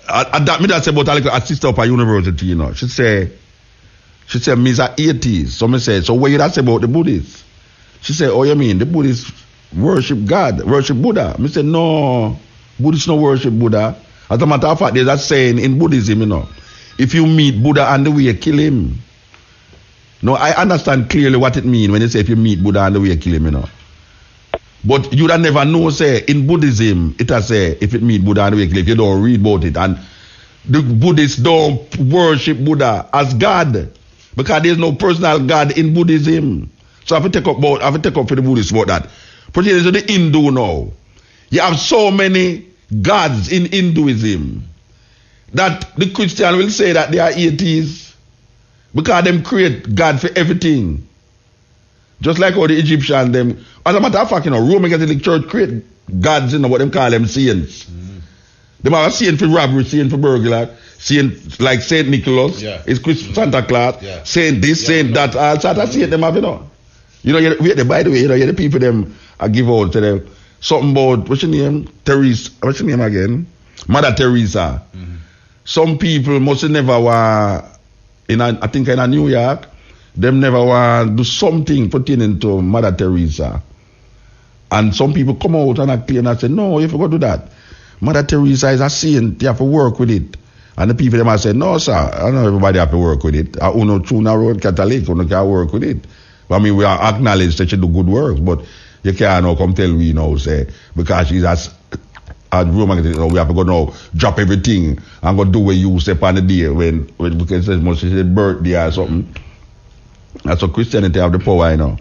That me that say about a sister up at university, you know. She say me's a atheist. So me say, so what you that say about the Buddhists? She say, oh, you mean the Buddhists worship God, worship Buddha? Me say, no, Buddhists no worship Buddha. As a matter of fact, there's a saying in Buddhism, you know, if you meet Buddha on the way, kill him. No, I understand clearly what it means when they say if you meet Buddha on the way, kill him, you know. But you don't never know, say, in Buddhism, it has say, if it meet Buddha on the way, kill him, if you don't read about it. And the Buddhists don't worship Buddha as God, because there's no personal God in Buddhism. So I have to take up for the Buddhists about that. Particularly to the Hindu now. You have so many gods in Hinduism that the Christian will say that they are atheists because them create God for everything. Just like how the Egyptians, them, as a matter of fact, you know, Roman Catholic Church create gods, you know, what them call them saints. Mm-hmm. They have a saint for robbery, saint for burglar, saint like Saint Nicholas, it's Santa Claus, saint this, saint that, all sorts of saint them have, you know. You know, by the way, you know, the people them I give out to them something about, what's your name? Teresa, what's your name again? Mother Teresa. Mm-hmm. Some people must never want, I think in New York, them never want to do something pertaining to Mother Teresa. And some people come out and claim and say, no, you forgot to do that. Mother Teresa is a saint, you have to work with it. And the people them say, no, sir, I know everybody have to work with it. I know true road Catholic, I can work with it. I mean, we are acknowledged that she do good work, but you can't now come tell me, say, because she's as Roman, we have to go now, drop everything and go do what you say on the day when because it's must say birthday or something. That's what Christianity have the power, you know.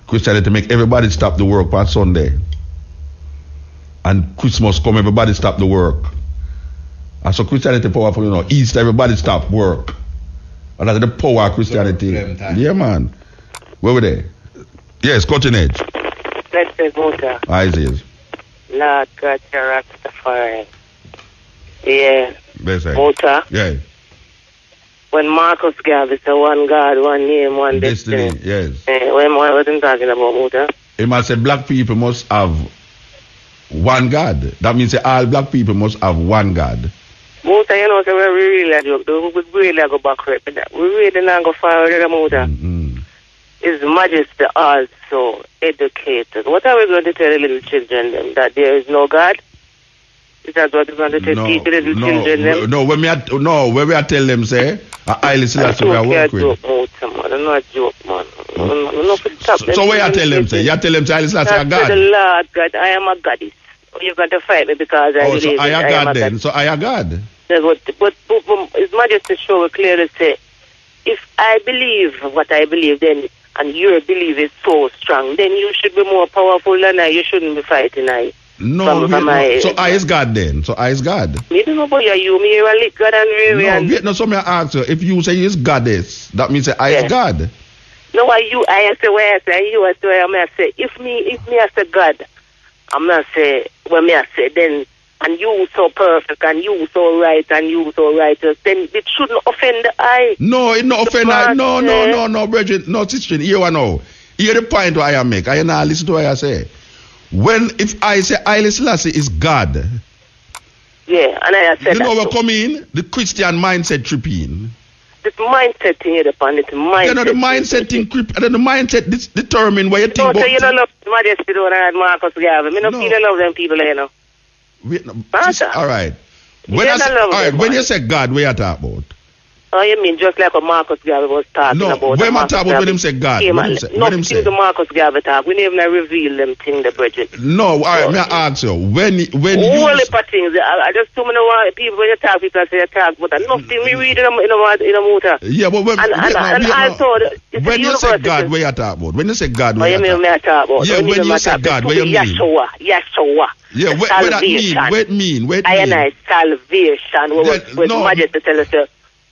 Christianity make everybody stop the work on Sunday. And Christmas come, everybody stop the work. And so Christianity powerful, you know. Easter, everybody stop work. And that's the power of Christianity. Yeah, man. Where were they? Yes, cutting edge. Let's say Muta. I see. Lord God, your Rastafari. Yeah. Muta. Yeah. When Marcus gave it a one God, one name, one destiny. Yes. When what I'm talking about, Muta? He must say black people must have one God. That means all black people must have one God. Muta, you know, so we really joke. We really go backward. We really not go forward, Muta. His Majesty also educated. What are we going to tell the little children them? That there is no God? Is that what we're going to teach the little children them? No, when we are tell them, say, I Selassie we are work with. I'm not joke, man. So where you tell them, say? You tell them, say, I Selassie are God? The Lord God, I am a goddess. You're going to fight me because I believe so I am God then. So I am God. But His Majesty show clearly say, if I believe what I believe, then and your belief is so strong, then you should be more powerful than I. You shouldn't be fighting I. No, so I is God then. So I is God. Me don't know about you. Me you are God and no, no, so me ask you, if you say you is goddess, that means say I is God. No, why you I say where I say you I say I say if me I say God, I'm not say when me I say then and you so perfect and you so right and you so righteous, then it shouldn't offend the eye. No, it not offend the eye. No, Bridget, no, sister, here I know. Here the point why I make. I now listen to what I say. If I say Haile Selassie is God, yeah, and I said you know what come in? The Christian mindset tripping. The mindset thing here, the mindset. You know the mindset thing and then the mindset determine what you think about. So you don't love Majesty don't have Marcus Garvey. Me no feel love them people, you know. All right. When you say God, what you talk about? Oh, you mean just like what Marcus Garvey was talking about? No, when I talk about when him say God, when him say the Marcus Garvey talk, we never reveal them things, the Bridget. No, all right, me ask you, when you... All the things, I just too many people, when you talk, people say you talk, but nothing we read in a Muta. Yeah, but when... And also... When you say God, what you talk about? When you say God, what you talk about? Yeah, when you say God, what you mean? Yeshua. Yeah, what that mean? I and I salvation, with Majesty tell us,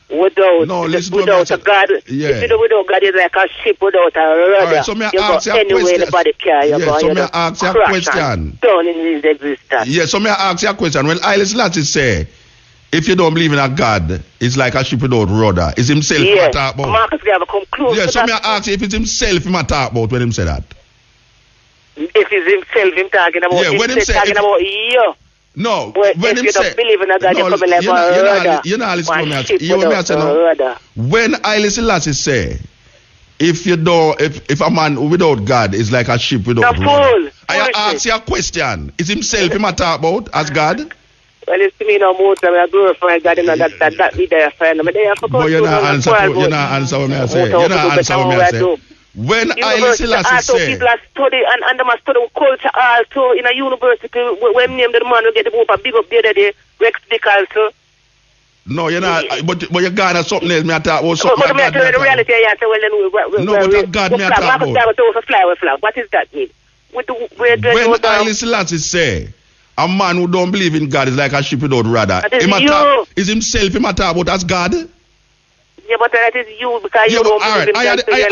without a God, if you do without God, it's like a ship without a rudder. Right, so may I ask you a question? So may I ask you a question? Down in his existence. Yeah, so may I ask you a question? When Haile Selassie say, if you don't believe in a God, it's like a ship without rudder. Is himself yeah. he talk about? Marcus Garvey come close. Yeah, so may I ask you if it's himself he talk about when him say that? If it's himself him talking about, yeah, when him say talking about you. No, But when if him you say, don't believe in a God, no, you come like you know, listen to me. You know me, I say no. When Haile Selassie say, if you don't, if a man without God is like a ship without rudder. I ask you a question. Is himself him a talk about as God? Well, it's to me no Muta, I glorify God and that be there for him. But you're not answer what I say. You're not answer what I say. When Haile Selassie say, people are study and they must study culture also in a university. When name the man will get the book and big up the other day, Rex Dick also. No, you're not. But you're God or something else. Me talk about something. But me tell you the reality. I say, well, then no, but God me talk about. What is that mean? When Haile Selassie say, a man who don't believe in God is like a ship without rudder. Is himself him talk about as God? Yeah, but that is you because you don't believe in God. I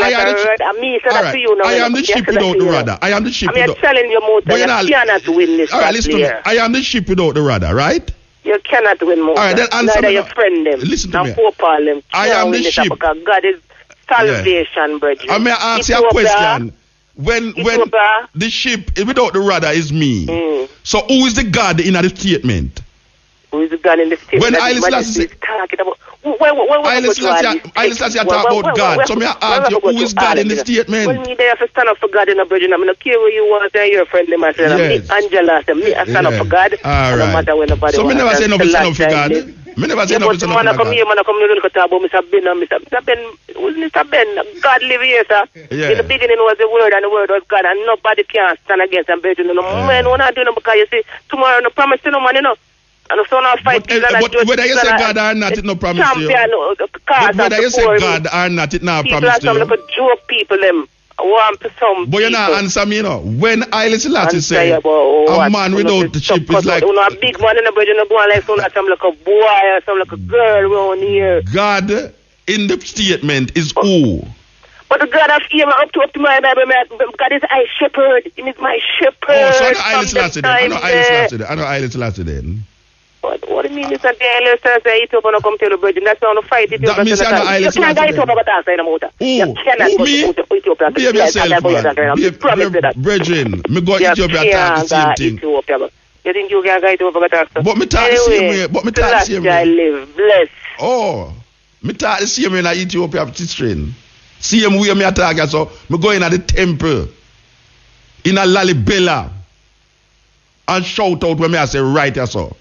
am the ship without the rudder. I am the ship without. I'm telling you, Muta, you cannot win this. All right, listen to me. I am the ship without the rudder, right? You cannot win, Muta. All right, then answer me. Your friend them. Listen to me. Them. I am the ship. Because God is salvation, brother. I may ask you a question. When the ship without the rudder is me, so who is the God in the statement? Who is the God in the statement? When Haile Selassie talking about Haile Selassie talk about God, so me ask you, who is God in the statement? When me there for stand up for God in a virgin, I'm not care where you want to your friend them. I said, yes. Angela said, me I stand up for God. All right. No matter when nobody so me never say nothing stand up for God. Me never say nothing stand up for God. Man come here, talk about Mr. Ben. Who's Mr. Ben? God live here, sir. In the beginning was the word, and the word was God, and nobody can stand against him. No man, we're not doing it because you see, tomorrow no promise to no man, you know. And so now fight but whether you say God or not, it no promise to you. But whether you say God or not, it no promise to you. People are some joke people, them. Want some but you not answer me, you know. When Haile Selassie say, a man without the ship is like... You know, a big man in the bridge, you go like some like a boy or some like a girl around here. God in the statement is who? But the God of him up to my Bible, God is my shepherd. He is my shepherd. Oh, so I know Haile Selassie then. I know Haile Selassie then. What do you mean? It's a day say Ethiopia no come tell the virgin. That's on the fight. That means I know Haile Selassie. You can't go Ethiopia but say no more. You cannot go to Ethiopia. Behave yourself, man. Brethren, me go Ethiopia talk the same thing. You think you can go Ethiopia but but me talk the same way. But me talk the same way. I live blessed. Oh, me talk the same way in Ethiopia teaching. Same way me talk so me go in at the temple in a Lalibela and shout out when me I say right or so.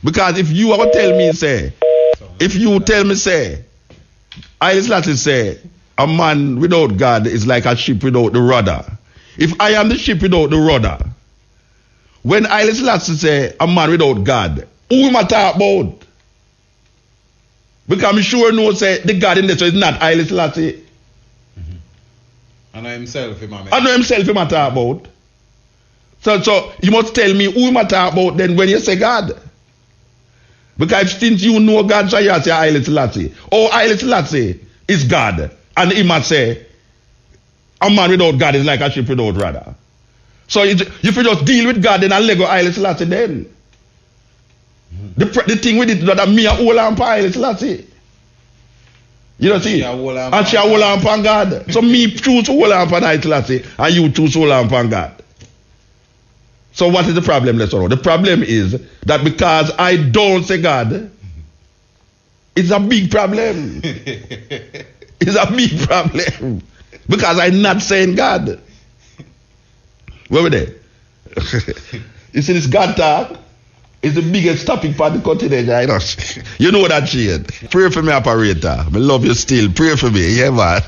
Because if you ever tell me, say, Haile Selassie say, a man without God is like a ship without the rudder. If I am the ship without the rudder, when Haile Selassie say, a man without God, who am I talk about? Because I'm sure no say, the God in this is not Haile Selassie. I know himself, him I talk about. So you must tell me who am I talk about then when you say God. Because since you know God, so you say Haile Selassie. Oh, Haile Selassie is God. And he must say, a man without God is like a ship without rudder. So if you just deal with God, then I'll let go Haile Selassie then. The thing with it is that me a hold on for Haile Selassie. You know see? And she a hold on for God. So me choose to hold on for Haile Selassie and you choose to hold on for God. So what is the problem, let's know? The problem is that because I don't say God, it's a big problem. It's a big problem. Because I'm not saying God. Where were they? You see this God talk is the biggest topic for the continent, I know. You know that shit. Pray for me, operator. I love you still. Pray for me. Yeah, man.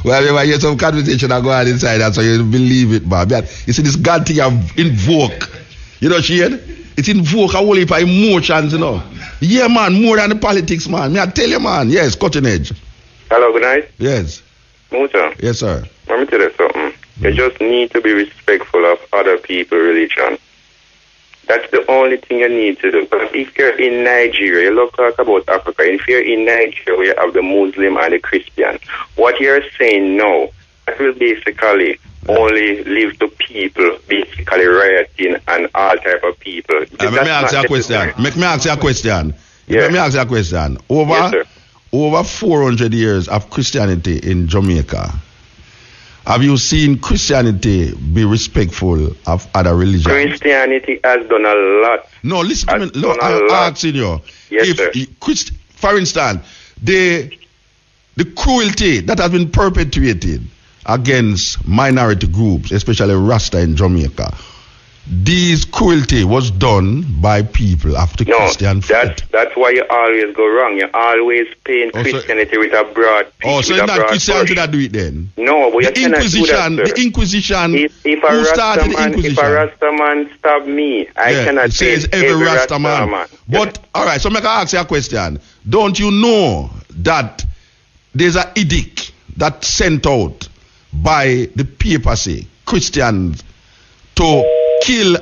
Whenever I hear some conversation, I go on inside that so you believe it, man. You see this God thing I invoke. You know, Shane? It invoke a whole heap of emotions, you know. Yeah, man, more than the politics, man. Me, I tell you, man. Yes, cutting edge. Hello, good night. Yes. Muta. Yes, sir. Let me tell you something. You just need to be respectful of other people's religion. That's the only thing you need to do. But if you're in Nigeria, you love to talk about Africa. If you're in Nigeria, where you have the Muslim and the Christian, what you're saying now, that will basically only leave to people basically rioting and all type of people. Let me ask you a question. Let me ask you a question. Yeah. Let me ask you a question. Over 400 years of Christianity in Jamaica, have you seen Christianity be respectful of other religions? Christianity has done a lot No, listen to me. Has Look, done a I'm lot. asking you. Yes, sir. For instance, the cruelty that has been perpetuated against minority groups, especially Rasta in Jamaica, this cruelty was done by people of the Christian faith. That's why you always go wrong. You always paint Christianity with a broad piece. Oh, so it's not Christianity that do it then? No, but you cannot do that, sir. The Inquisition, if who started the Inquisition? If a Rasta man stab me, I cannot say every Rasta man. But, all right, so I can ask you a question. Don't you know that there's an edict that's sent out by the papacy, Christians, to kill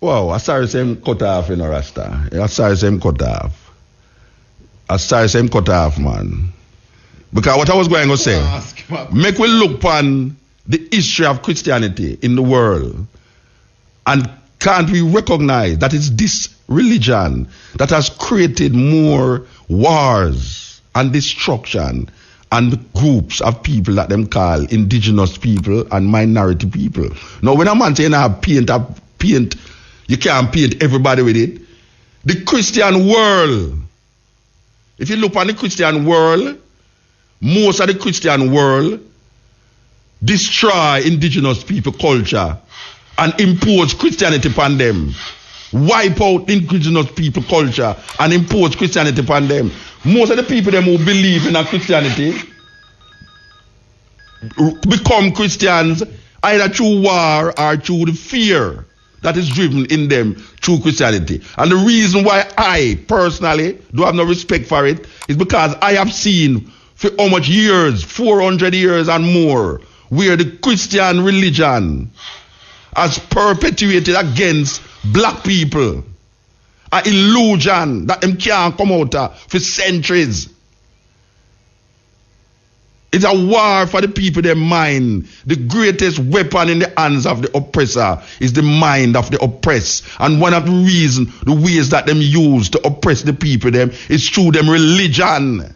wow, I started saying cut off in a Rasta. I started saying cut off, man. Because what I was going to say, make we look upon the history of Christianity in the world, and can't we recognize that it's this religion that has created more wars and destruction and groups of people that them call indigenous people and minority people. Now, when a man saying paint, you can't paint everybody with it. The Christian world, if you look on the Christian world, most of the Christian world destroy indigenous people culture and impose Christianity upon them. Wipe out indigenous people culture and impose Christianity upon them. Most of the people them who believe in a Christianity become Christians either through war or through the fear that is driven in them through Christianity. And the reason why I personally do have no respect for it is because I have seen for how much years, 400 years and more, where the Christian religion has perpetuated against black people an illusion that them can't come out of for centuries. It's a war for the people, their mind. The greatest weapon in the hands of the oppressor is the mind of the oppressed. And one of the ways that them use to oppress the people them is through them religion.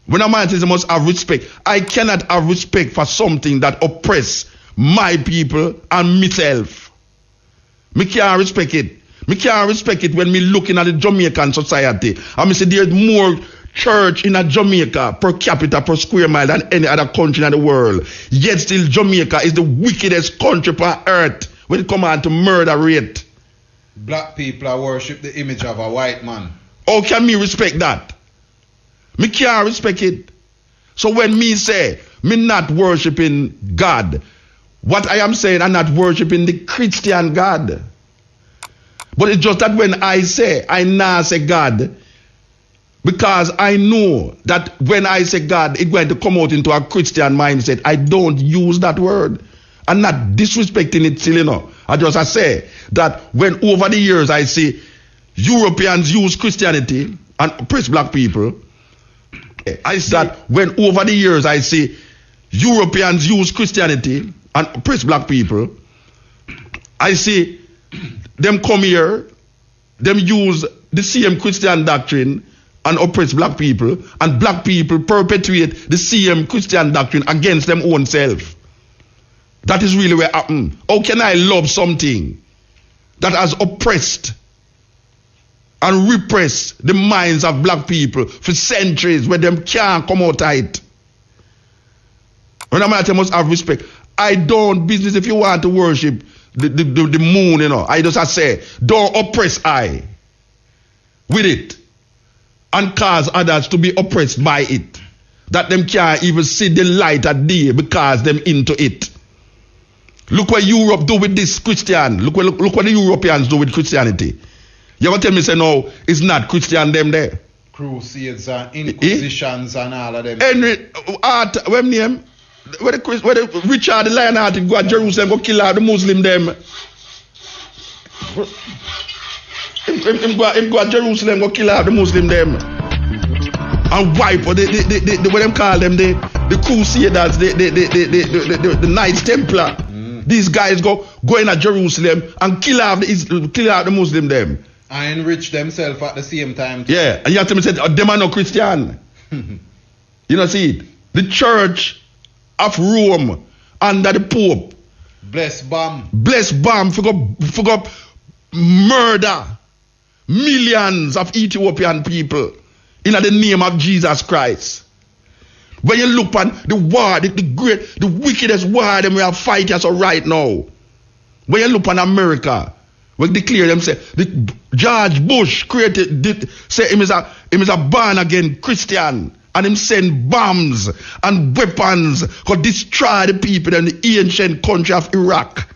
When a man says he must have respect, I cannot have respect for something that oppress my people and myself. Me can't respect it. Me can't respect it when me looking at the Jamaican society and me say there's more church in a Jamaica per capita per square mile than any other country in the world. Yet still Jamaica is the wickedest country on earth when it comes on to murder rate. Black people are worship the image of a white man. How can me respect that? Me can't respect it. So when me say me not worshiping God, what I am saying, I'm not worshiping the Christian God. But it's just that when I say, I now say God, because I know that when I say God, it's going to come out into a Christian mindset. I don't use that word. I'm not disrespecting it still, you know. I say that when over the years I see Europeans use Christianity and oppress black people, I see that when over the years I see Europeans use Christianity and oppress black people, I see them come here, them use the same Christian doctrine and oppress black people, and black people perpetuate the same Christian doctrine against them own self. That is really where happen. How can I love something that has oppressed and repressed the minds of black people for centuries where them can't come out of it? When I'm at, I must have respect. I don't business if you want to worship the moon, you know. I just say, don't oppress I with it and cause others to be oppressed by it. That them can't even see the light of day because them into it. Look what Europe do with this Christian. Look what the Europeans do with Christianity. You gonna tell me say no, it's not Christian them there. Crusades and inquisitions and all of them. Henry when name? Where the Richard the Lionhearted go to Jerusalem go kill out the Muslim them. Him go to Jerusalem go kill out the Muslim them. And wipe what them call them the Crusaders, the Knights Templar. These guys go in at Jerusalem and kill out the Muslim them. And enrich themselves at the same time. Yeah, and you have to say them are no Christian. You know, see it. The Church of Rome under the Pope Bless bomb. Bless bomb for go murder millions of Ethiopian people in the name of Jesus Christ. When you look on the war, the wickedest war that we are fighting so right now. When you look on America, we declare them say the George Bush say him is a born again Christian, and him send bombs and weapons to destroy the people in the ancient country of Iraq.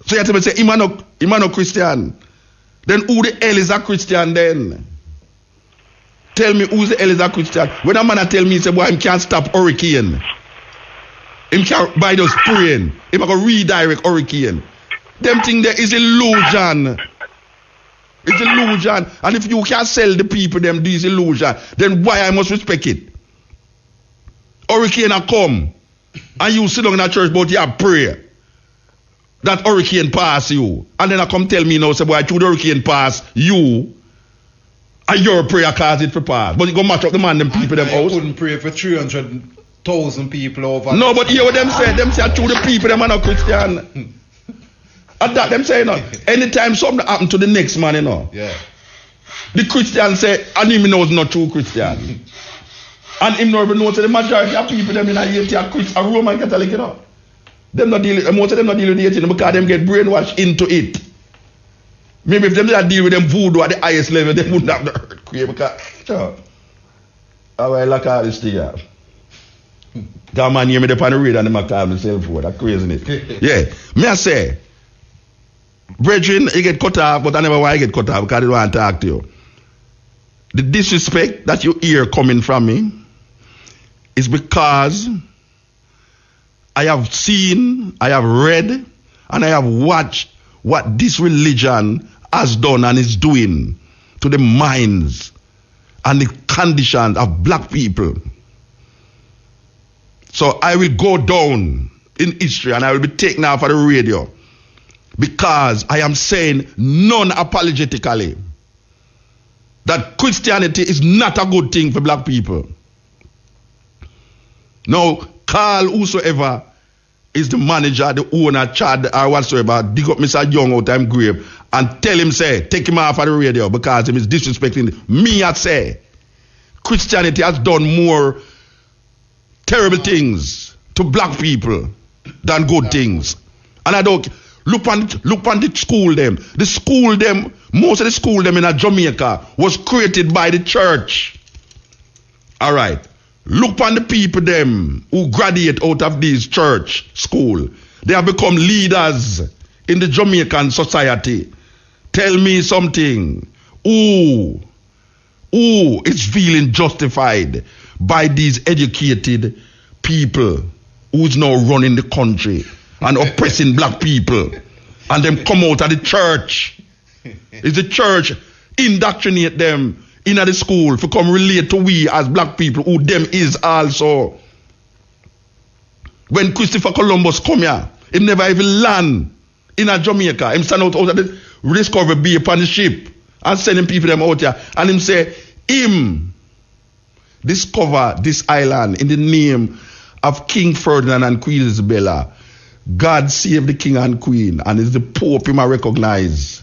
So you have to say him no Christian. Then who the hell is a Christian then? Tell me who's the hell is a Christian. When a man tell me, say, boy, him can't stop hurricane. Him can't buy those praying. Him can redirect hurricane. Them thing there is illusion. It's illusion. And if you can't sell the people them this illusion, then why I must respect it? Hurricane a come. And you sit down in a church but you have prayer. That hurricane pass you. And then I come tell me now, say, boy, through the hurricane pass you. And your prayer cause it for pass. But you go match up the man, them people, them house. I couldn't pray for 300,000 people over. No, but hear what them say. Them say through the people, them are not Christian. And that them say, you know, anytime something happen to the next man, you know. Yeah. The Christian say, and him knows not true Christian. And him not even know, so the majority of people, them in Haiti are Christian, are Roman Catholic, you know. Them not deal, most of them not deal with the Haiti because them get brainwashed into it. Maybe if them did deal with them voodoo at the highest level, they wouldn't have the earthquake. Because, sure. I will like all this thing here. That man hear me up on the radio and them call himself for that crazy it. Yeah. Me I say, brethren, you get cut off, but I never want to get cut off because I don't want to talk to you. The disrespect that you hear coming from me is because I have seen, I have read, and I have watched what this religion has done and is doing to the minds and the conditions of black people. So I will go down in history and I will be taken off of the radio because I am saying non-apologetically that Christianity is not a good thing for black people. Now, call whosoever is the manager, the owner, Chad, or whatsoever, dig up Mr. Young out of him grave and tell him, say, take him off of the radio because he is disrespecting me. I say, Christianity has done more terrible things to black people than good things. And I don't, look on the school them. The school them, most of the school them in Jamaica was created by the church. All right. Look on the people them who graduate out of this church school. They have become leaders in the Jamaican society. Tell me something. Who is feeling justified by these educated people who's now running the country and oppressing black people and them come out of the church? Is the church indoctrinate them in the school for come relate to we as black people who them is also? When Christopher Columbus come here, he never even land in a Jamaica. Him stand out of the Discovery Bay upon the ship and sending people them out here. And him say, him discover this island in the name of King Ferdinand and Queen Isabella. God save the king and queen, and it's the Pope him I recognize.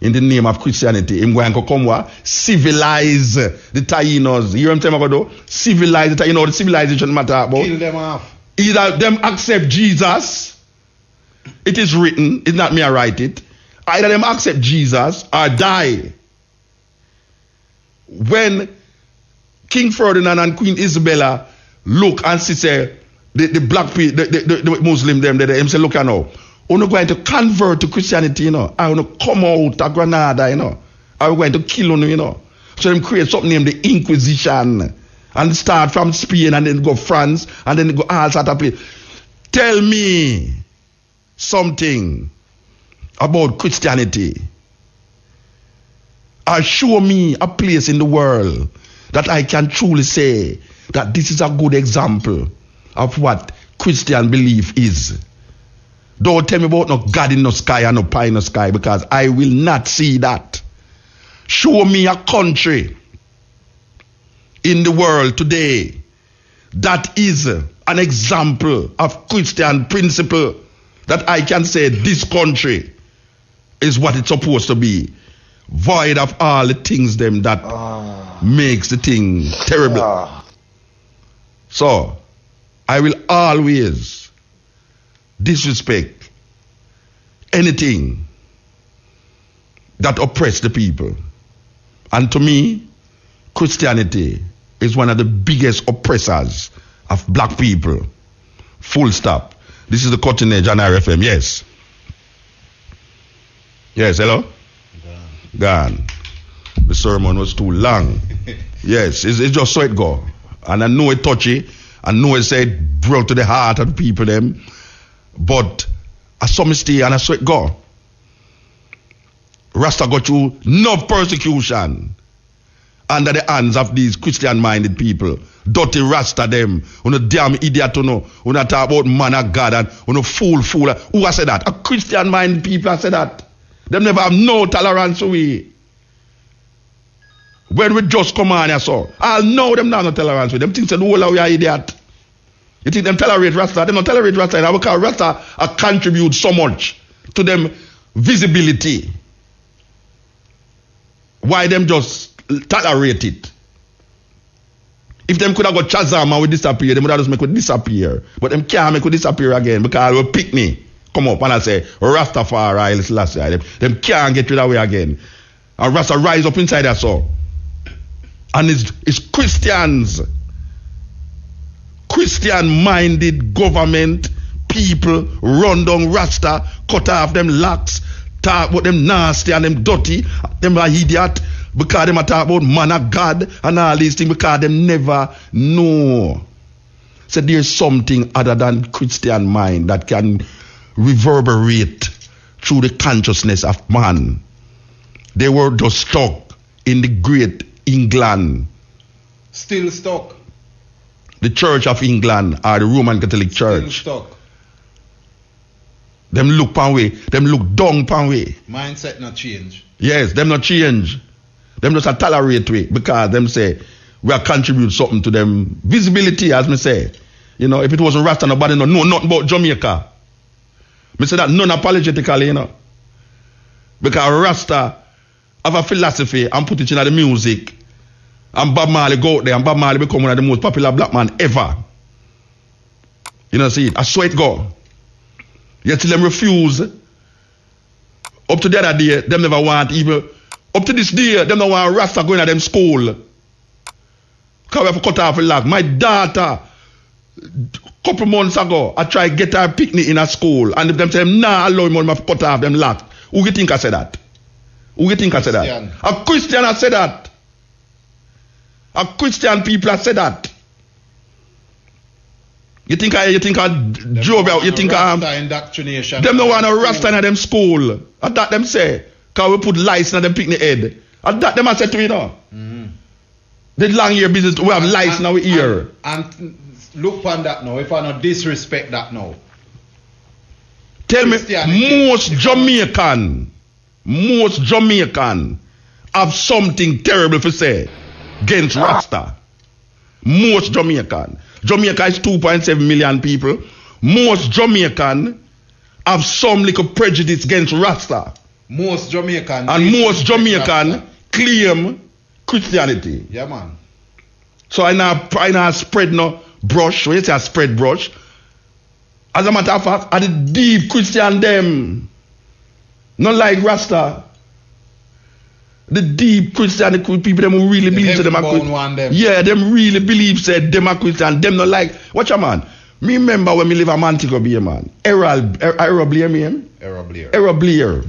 In the name of Christianity, him going to come what? Civilize the Tainos. You hear what I'm saying about? Civilize the Tainos. You know the civilization matter about? Kill them off. Either them accept Jesus. It is written. It's not me I write it. Either them accept Jesus or die. When King Ferdinand and Queen Isabella look and see say the black people, the Muslim them, they say, look now. We're not going to convert to Christianity, you know. I want to come out of Granada, you know. I'm going to kill you, you know. So them create something named the Inquisition and start from Spain and then go France and then go all sort of place. Tell me something about Christianity. Or show me a place in the world that I can truly say that this is a good example of what Christian belief is. Don't tell me about no God in the sky and no pie in the sky because I will not see that. Show me a country in the world today that is an example of Christian principle that I can say this country is what it's supposed to be, void of all the things them that makes the thing terrible. So I will always disrespect anything that oppress the people. And to me, Christianity is one of the biggest oppressors of black people. Full stop. This is the Cutting Edge on RFM. Yes. Yes, hello? Gone. The sermon was too long. Yes, it's just so it go. And I know it touchy. I know it said brought to the heart of the people them. But I saw me stay and I saw it go. Rasta got through no persecution under the hands of these Christian-minded people. Dirty Rasta them. You damn idiot you know. You talk about man of God and you fool. Who has said that? A Christian-minded people have said that. Them never have no tolerance for we. When we just come on here, so I'll know them not no tolerance with them. Think that all we are idiot. You think them tolerate Rasta? Them not tolerate Rasta. And because Rasta contribute so much to them visibility. Why them just tolerate it? If them could have got Shazam and we disappear, them would have just make it disappear. But them can't make it disappear again because we pick me. Come up and I say, Rastafari, last year. Them can't get rid of it again. And Rasta rise up inside us so. And it's Christians, Christian-minded government, people run down Rasta, cut off them locks, talk about them nasty and them dirty, them are idiot, because them talk about man of God and all these things, because them never know. So there's something other than Christian mind that can reverberate through the consciousness of man. They were just stuck in the great England. Still stuck. The Church of England or the Roman Catholic Church. Still stuck. Them look pan way. Them look down pan way. Mindset not change. Yes, them not change. Them just a tolerate way because them say we are contribute something to them visibility, as me say. You know, if it wasn't Rasta, nobody know nothing about Jamaica. Me say that non-apologetically, you know. Because Rasta have a philosophy and put it in the music. And Bob Marley go out there and Bob Marley become one of the most popular black man ever. You know, see it. I swear it go. Yet till them refuse. Up to the other day, them never want even. Up to this day, them don't want Rasta going to them school. Because we have to cut off a lag. My daughter, couple months ago, I tried to get her picnic in a school. And if them say, nah, allow him to cut off them lag. Who you think I said that? Who you think I said that? A Christian has said that. A Christian people have said that. You think I drove out? You think indoctrination? Them no want a Rasta in them school. At that them say, cause we put lice in them picnic head. At that them I said to you know. The long year business, we have lice in our ear. And look on that now. If I not disrespect that now. Tell me, most Jamaican have something terrible to say against Rasta. Most Jamaican. Jamaica is 2.7 million people. Most Jamaican have some little prejudice against Rasta. Most Jamaican. And most Jamaican claim Christianity. Yeah, man. So I now spread no brush. When you say I spread brush, as a matter of fact, are the deep Christian them. Not like Rasta. The deep Christian people them who really believe them are Christian. Yeah, them really believe said them are Christian. Them not like watch a man. Me remember when me live a Montego Bay, man. Errol Blair, me. Errol Blair.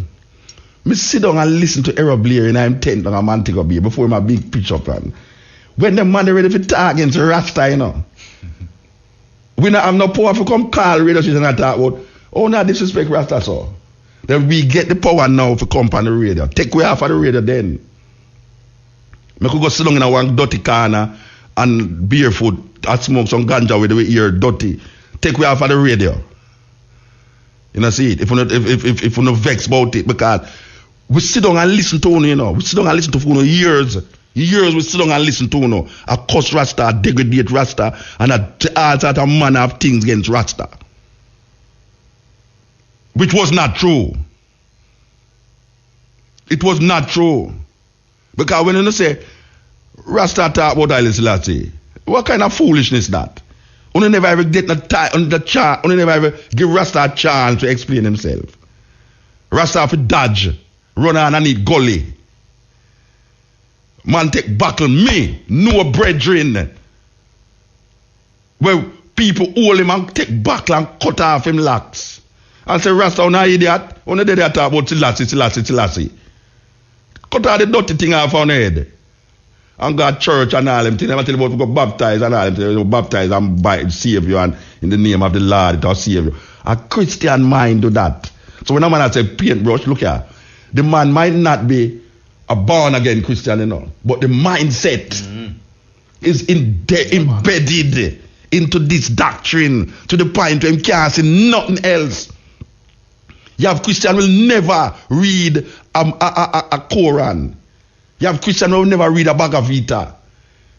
Me sit down and listen to Errol Blair in I'm tent on a Montego Bay before my big picture plan. When the man ready for talk against Rasta, you know. I'm not poor for come call radio station and talk about not disrespect Rasta so. Then we get the power now to come on the radio. Take away half of the radio then. I could go sit down in a one dirty corner and barefoot and smoke some ganja with the ear dirty. Take away half of the radio. You know, see it. If you not vex about it, because we sit down and listen to you know. We sit down and listen to for years. Years we sit down and listen to, you know, a cuss Rasta, a degrade Rasta, and all sort of manner of things against Rasta. Which was not true. It was not true. Because when you say, Rasta talk about Haile Selassie, what kind of foolishness that? You never ever get the chance, you never ever give Rasta a chance to explain himself. Rasta have to dodge, run on and eat gully. Man take buckle me, no brethren. Where people hold him and take buckle and cut off him locks. And say, Rasta, you're an idiot. You did that talk about Selassie. Cut out the dirty thing off on head. And go to church and all them things. I tell you about go baptize and all them things. Baptize and save you and in the name of the Lord it will save you. A Christian mind do that. So when a man say paintbrush, look here. The man might not be a born again Christian, you know, but the mindset is embedded into this doctrine to the point where he can't see nothing else. You have Christian will never read a Quran. You have Christian who will never read a Bhagavad Gita.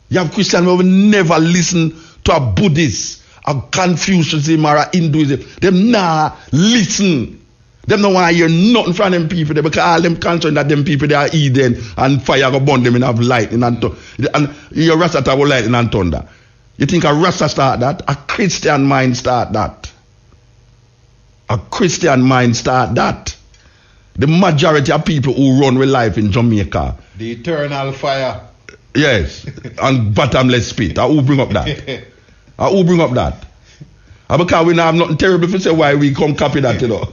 You have Christian who will never listen to a Buddhist, a Confucianism or a Hinduism. Them nah listen. Them don't want to hear nothing from them people there because all them concerned that them people they are Eden and fire go burn them in have lightning and your Rasta have lightning and thunder. You think a Rasta start that? A Christian mind start that. A Christian mind start that. The majority of people who run with life in Jamaica. The eternal fire. Yes. And bottomless pit. Who bring up that? Who bring up that? Because we now have nothing terrible to say why we come copy that, you know.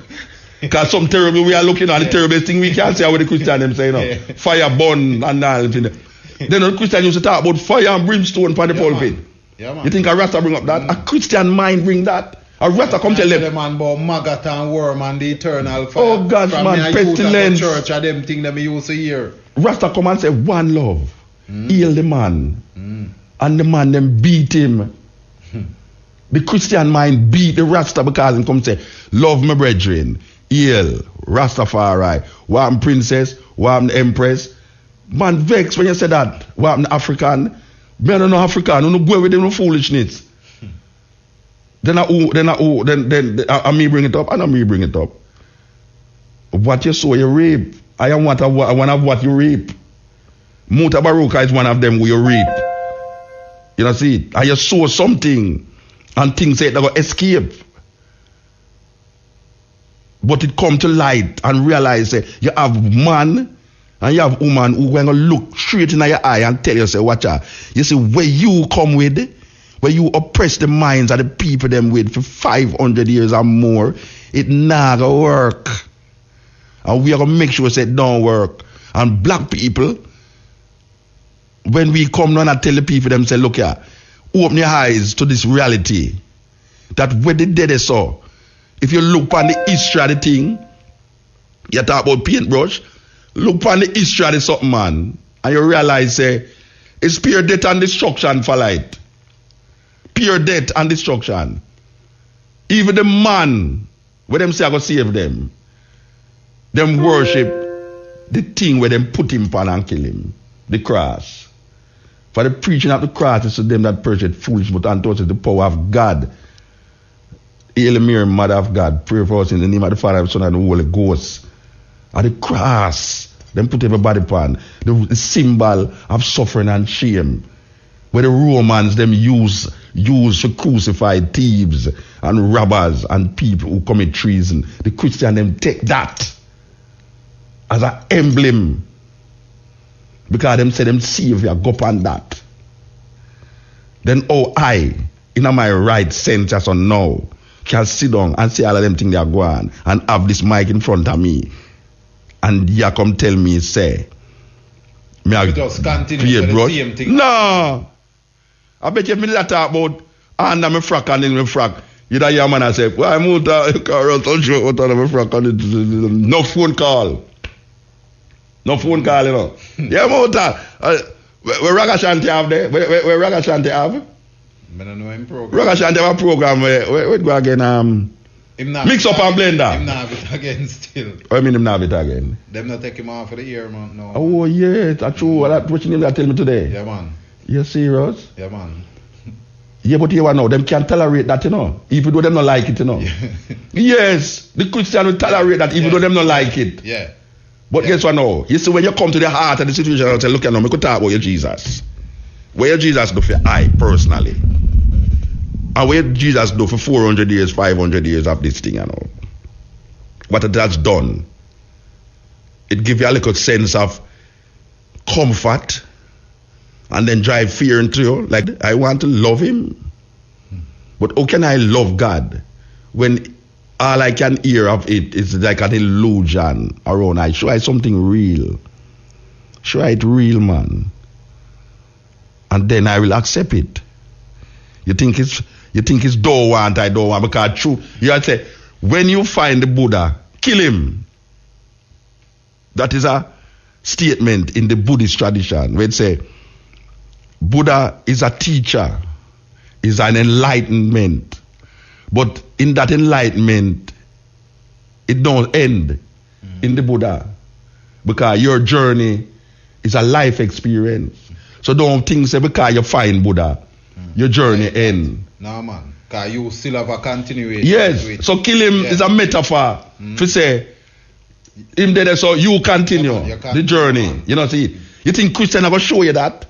Because some terrible, we are looking at the terrible thing we can't say how the Christian them say, you know. Fire burn and all. Then the Christian used to talk about fire and brimstone for the pulpit. Yeah, man. You think a Rasta bring up that? A Christian mind bring that? A Rasta come tell them. The man about maggot and worm and the eternal fire. Oh God, man, pestilence. Church of them thing them used to hear. Rasta come and say one love. Heal the man. And the man them beat him. The Christian mind beat the Rasta because him come say, love my brethren. Heal. Rastafari. What happened princess? What happened empress? Man vex when you say that. What happened African? Me I don't know African. You don't go with them no foolishness. Then I me bring it up, and I me bring it up. What you sow, you reap. I am one of what you reap. Muta Baruka is one of them who you reap. You know, see it? And you sow something, and things say they go escape. But it come to light and realize you have man and you have woman who going to look straight in your eye and tell you, say, watch out. You see, where you come with, where you oppress the minds of the people them with for 500 years or more, it not gonna work. And we are gonna make sure it don't work. And black people, when we come down and tell the people them, say, look here, open your eyes to this reality. That when the dead saw, if you look on the history of the thing, you talk about paintbrush, look on the history of the something, man, and you realize, say, it's pure death and destruction for light. Pure death and destruction. Even the man, where them say I go save them worship the thing where them put him upon and kill him. The cross. For the preaching of the cross is to them that purchase foolish, but unto us is the power of God. Hail Mary, Mother of God, pray for us in the name of the Father, the Son, and the Holy Ghost. At the cross, them put everybody upon the symbol of suffering and shame. Where the Romans them use to crucify thieves and robbers and people who commit treason. The Christian them take that as an emblem. Because them say them Savior go upon that. Then I, in my right sense as on now, can sit down and see all of them things they are going and have this mic in front of me. And you come tell me, say, me I just continue with the same thing. No. I bet you if me that talk about under my frack and in my frack, you know your man I say, why Muta, what under my frack and no phone call. No phone call, you know. Yeah, Muta. Where Raga Shanti have there? Where Raga Shanti have? I don't know him program. Raga Shanti have a program where go again Mix up and blend that. Him not have it again still. I mean him not have it again. Them not take him off for the ear, man. No. Oh yeah, that's true. That what you name that tell me today. Yeah, man. You serious? Yeah, man. Yeah, but you know, them can't tolerate that, you know. Even though them not like it, you know. Yes, the Christian will tolerate that even though them not like it. Yeah. But guess what now? You see, when you come to the heart of the situation and say, look, now, I could talk about your Jesus. Where your Jesus do for I personally? And where Jesus do for 400 years, 500 years of this thing, you know? What it has done, it gives you a little sense of comfort and then drive fear into you. Like, I want to love him. But how can I love God when all I can hear of it is like an illusion around? I show it something real. Show it real, man. And then I will accept it. You think it's don't want, I don't want, because true. You have to say, when you find the Buddha, kill him. That is a statement in the Buddhist tradition where it say Buddha is a teacher, is an enlightenment. But in that enlightenment, it don't end in the Buddha. Because your journey is a life experience. So don't think say because you find Buddha, your journey end. No, man. Because you still have a continuation. Yes. So kill him is a metaphor to say him there so you continue the journey. You know, see. You think Christian are going to show you that?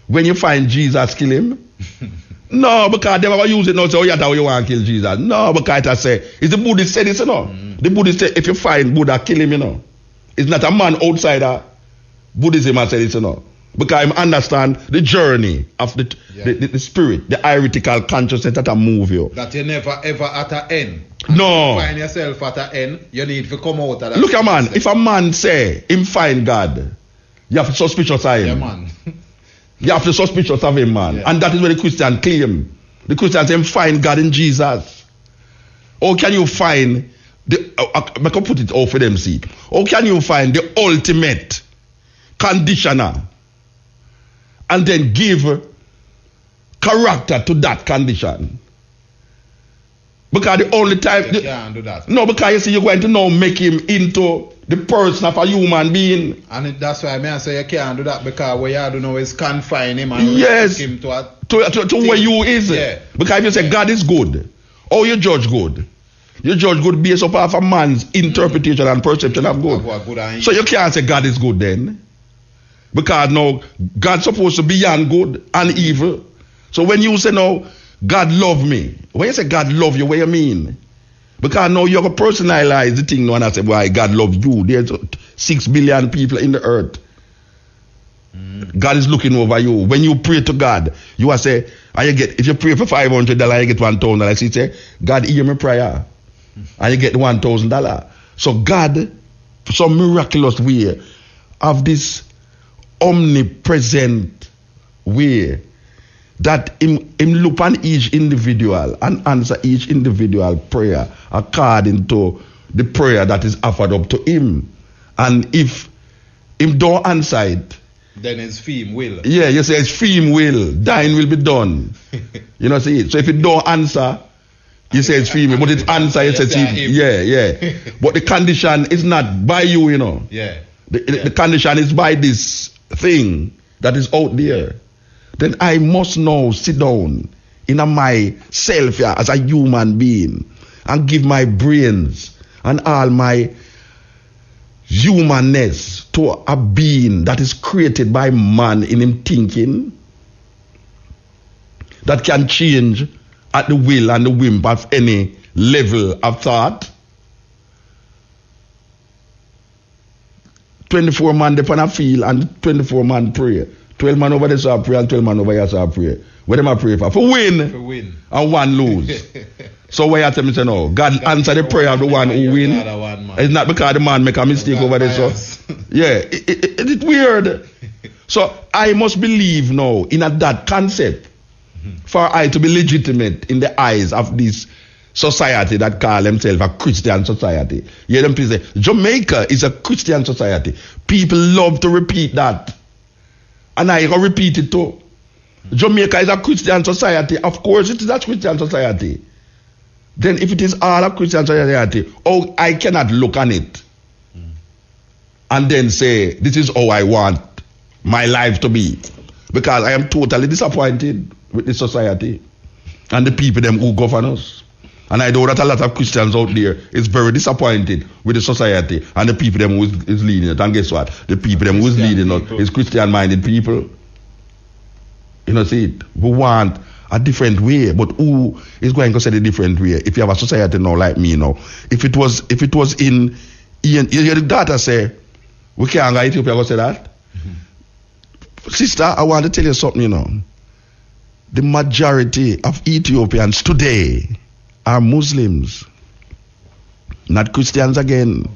When you find Jesus, kill him? No, because they never use it now. So, oh, yeah, that's how you want to kill Jesus. No, because I say, it's the Buddhist said this, you know. The Buddhist said, if you find Buddha, kill him, you know. It's not a man outsider. Buddhism has said this, you know. Because I understand the journey of the spirit, the heretical consciousness that move you. That you never ever at an end. No. You find yourself at an end, you need to come out of that. Look at man, if a man say him find God, you have to suspicious of him. Yeah, man. You have to suspicious of him, man. Yeah. And that is what the Christian claim. The Christian say find God in Jesus. Or can you find I can put it all for them see. Or can you find the ultimate conditioner and then give character to that condition? Because the only time you can't do that. No, because you see you're going to now make him into the person of a human being. And that's why I say you can't do that, because what you do now is confine him and yes, him to where you is. Yeah. Because if you say God is good, or you judge good. You judge good based upon a man's interpretation and perception of good. So you can't say God is good then. Because now God's supposed to be beyond good and evil. So when you say now God love me, when you say God love you, what you mean? Because now you're going to personalize the thing now and I say, why God love you. There's 6 billion people in the earth. God is looking over you. When you pray to God, you will say, if you pray for $500, you get $1,000. Like he say, God hear my prayer. And you get $1,000. So God, for some miraculous way, have this omnipresent way that him look on each individual and answer each individual prayer according to the prayer that is offered up to him. And if him don't answer it, then his fame will. Yeah, you say his fame will. Thine will be done. You know, see it. So if it don't answer, you say it's fame, but it answer, you say it's him. Yeah. But the condition is not by you, you know. Yeah. The condition is by this thing that is out there. Then I must now sit down in myself as a human being and give my brains and all my humanness to a being that is created by man in him thinking, that can change at the will and the whim of any level of thought. 24 man depend on feel and 24 man pray. 12 man over there so I pray and 12 man over here so I pray. What am I pray for? For win. For win. And one lose. So why you tell me say no? God answer the prayer of the one who win. It's not because the man make a mistake over there. So yeah, it's weird. So I must believe now in that concept for I to be legitimate in the eyes of this society that call themselves a Christian society. You hear them people say Jamaica is a Christian society. People love to repeat that. And I can repeat it too. Jamaica is a Christian society. Of course it is a Christian society. Then if it is all a Christian society, oh, I cannot look on it and then say, this is how I want my life to be. Because I am totally disappointed with the society and the people them who govern us. And I know that a lot of Christians out there is very disappointed with the society and the people them who is leading it. And guess what? The people them who is leading us is Christian-minded people. You know, see it? We want a different way, but who is going to say the different way? If you have a society now like me now, if it was in your daughter say, we can't go to Ethiopia, go say that. Sister, I want to tell you something, you know. The majority of Ethiopians today are Muslims, not Christians again.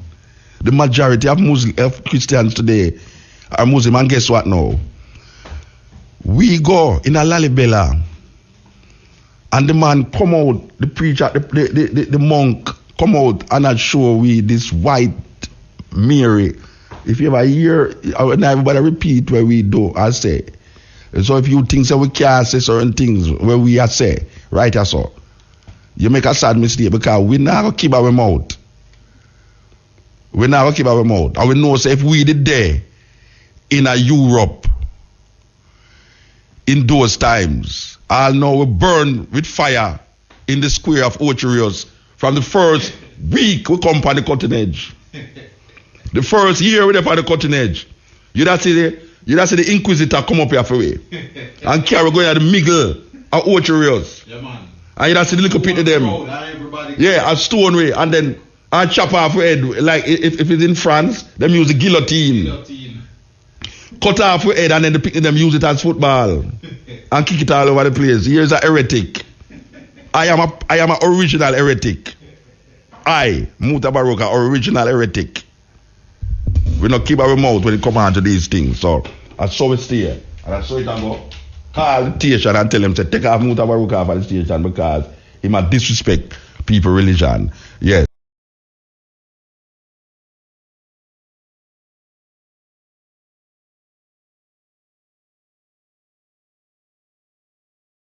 The majority of Christians today are Muslim, and guess what now? We go in a Lalibela, and the man come out, the preacher, the monk come out and show we this white Mary. If you ever hear, everybody repeat where we do, I say. So if you think that we can't say certain things where we are say, right or so, you make a sad mistake because we not going to keep our mouth. We not going to keep our mouth. And we know say if we did there in a Europe in those times, I'll know we burn with fire in the square of Ocherios from the first week we come on the cutting edge. The first year we there on the cutting edge. You don't see the Inquisitor come up here for we and carry going at the middle of Ocherios. Yeah, man. And you don't see the little pit of them. Yeah, a stone way. And then I chop off head. Like if it's in France, them use the guillotine. Cut off your head and then the picnic them use it as football and kick it all over the place. Here's a heretic. I am a original heretic. I, Muta Baroka, original heretic. We not keep our mouth when it come on to these things. So I saw it here. And I saw it and go call the station and tell them to take off Muta Baroka off of the station because he might disrespect people religion. Yes.